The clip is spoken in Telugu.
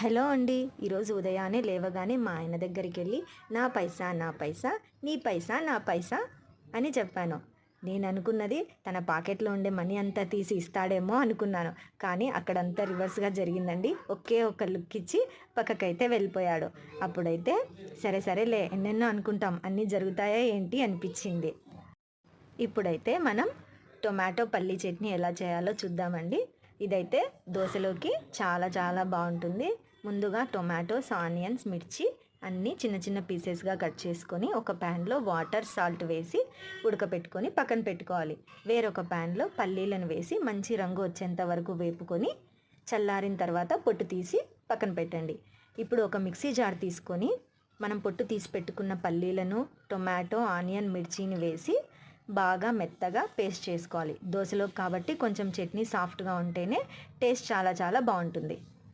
హలో అండి. ఈరోజు ఉదయాన్నే లేవగానే మా ఆయన దగ్గరికి వెళ్ళి నా పైసా నా పైసా నీ పైసా నా పైసా అని చెప్పాను. నేను అనుకున్నది తన పాకెట్లో ఉండే మనీ అంతా తీసి ఇస్తాడేమో అనుకున్నాను. కానీ అక్కడంతా రివర్స్గా జరిగిందండి. ఒకే ఒక లుక్ ఇచ్చి పక్కకైతే వెళ్ళిపోయాడు. అప్పుడైతే సరే సరేలే ఎన్నెన్నో అనుకుంటాం, అన్నీ జరుగుతాయా ఏంటి అనిపించింది. ఇప్పుడైతే మనం టొమాటో పల్లీ చట్నీ ఎలా చేయాలో చూద్దామండి. ఇదైతే దోశలోకి చాలా చాలా బాగుంటుంది. ముందుగా టొమాటోస్, ఆనియన్స్, మిర్చి అన్నీ చిన్న చిన్న పీసెస్గా కట్ చేసుకొని ఒక ప్యాన్లో వాటర్, సాల్ట్ వేసి ఉడకపెట్టుకొని పక్కన పెట్టుకోవాలి. వేరొక ప్యాన్లో పల్లీలను వేసి మంచి రంగు వచ్చేంత వరకు వేపుకొని చల్లారిన తర్వాత పొట్టు తీసి పక్కన పెట్టండి. ఇప్పుడు ఒక మిక్సీ జార్ తీసుకొని మనం పొట్టు తీసి పెట్టుకున్న పల్లీలను, టొమాటో, ఆనియన్, మిర్చిని వేసి బాగా మెత్తగా పేస్ట్ చేసుకోవాలి. దోశలోకి కాబట్టి కొంచెం చట్నీ సాఫ్ట్గా ఉంటేనే టేస్ట్ చాలా చాలా బాగుంటుంది.